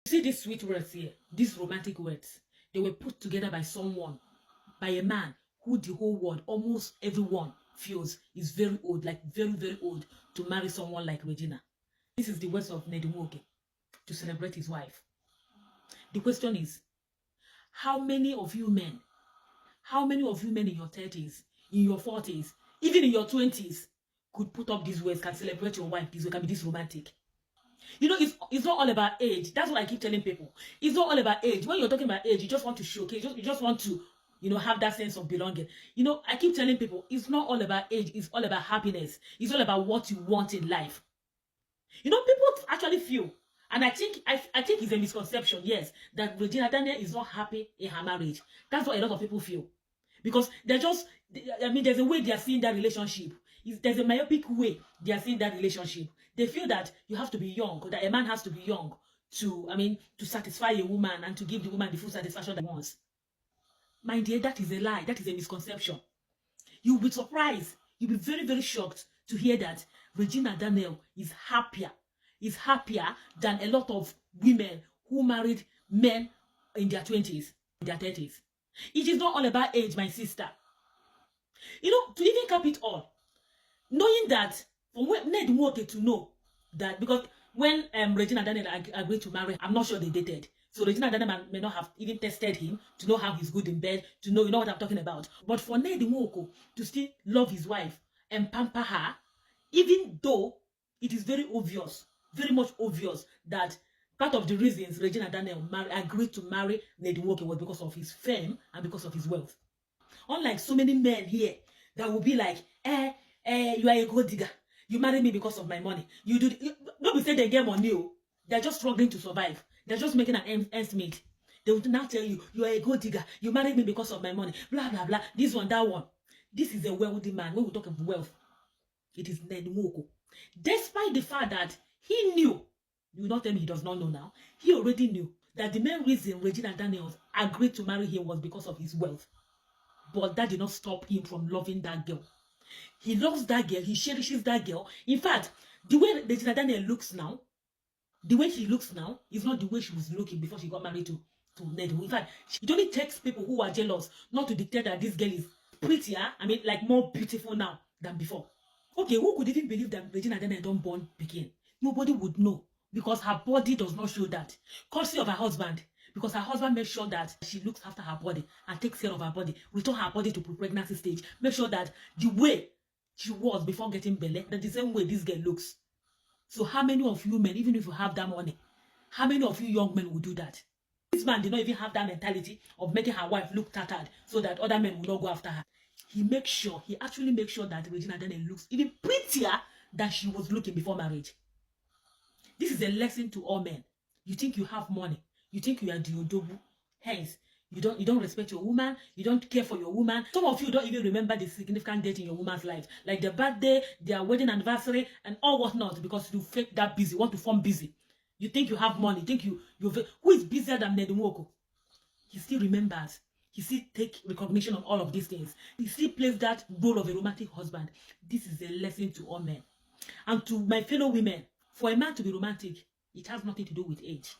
See these sweet words here, these romantic words, they were put together by someone, by a man who the whole world, almost everyone feels is very old, like very, very old, to marry someone like Regina. This is the words of Nedimoke to celebrate his wife. The question is, how many of you men in your 30s, in your 40s, even in your 20s, could put up these words, can celebrate your wife this way, can be this romantic? You know, it's not all about age. That's what I keep telling people. It's not all about age. When you're talking about age, you just want to showcase, you just want to, you know, have that sense of belonging. You know, I keep telling people, it's not all about age. It's all about happiness. It's all about what you want in life. You know, people actually feel, and I think it's a misconception, yes, that Regina Daniel is not happy in her marriage. That's what a lot of people feel. Because they're just, I mean, there's a way they are seeing that relationship. There's a myopic way they are seeing that relationship. They feel that you have to be young, that a man has to be young to, I mean, to satisfy a woman and to give the woman the full satisfaction that he wants. My dear, that is a lie. That is a misconception. You'll be surprised. You'll be very, very shocked to hear that Regina Daniel is happier than a lot of women who married men in their 20s, in their 30s. It is not all about age, my sister. You know, to even cap it all, knowing that, from when Ned wanted to know that, because when Regina Daniel agreed to marry, I'm not sure they dated. So Regina Daniel may not have even tested him to know how he's good in bed, to know, you know what I'm talking about. But for Ned Nwoko to still love his wife and pamper her, even though it is very obvious, very much obvious, that part of the reasons Regina Daniel agreed to marry Ned Nwoko was because of his fame and because of his wealth. Unlike so many men here that will be like, you are a gold digger. You marry me because of my money. You do. Nobody say they get money. They're just struggling to survive. They're just making an ends meet. They will now tell you, you are a gold digger. You marry me because of my money. Blah, blah, blah. This one, that one. This is a wealthy man. When we talk of wealth, it is Ned Nwoko. Despite the fact that he knew, you will not tell me he does not know now, he already knew that the main reason Regina Daniels agreed to marry him was because of his wealth. But that did not stop him from loving that girl. He loves that girl. He cherishes that girl. In fact, the way Regina Daniel looks now, the way she looks now is not the way she was looking before she got married to Ned. In fact, it only takes people who are jealous not to dictate that this girl is prettier, I mean, like more beautiful now than before. Okay, who could even believe that Regina Daniel don't born begin? Nobody would know, because her body does not show that. Courtesy of her husband, because her husband makes sure that she looks after her body and takes care of her body, return her body to pregnancy stage, make sure that the way she was before getting belly, that the same way this girl looks. So how many of you men, even if you have that money, how many of you young men will do that? This man did not even have that mentality of making her wife look tattered so that other men will not go after her. He actually makes sure that Regina Daniel looks even prettier than she was looking before marriage. This is a lesson to all men. You think you have money, you think you are the Odobu, hence you don't respect your woman, you don't care for your woman. Some of you don't even remember the significant date in your woman's life, like their birthday, their wedding anniversary, and all whatnot, because you fake that busy, want to form busy. You think you have money, think you who is busier than Ned Nwoko? He still remembers. He still takes recognition of all of these things. He still plays that role of a romantic husband. This is a lesson to all men. And to my fellow women, for a man to be romantic, it has nothing to do with age.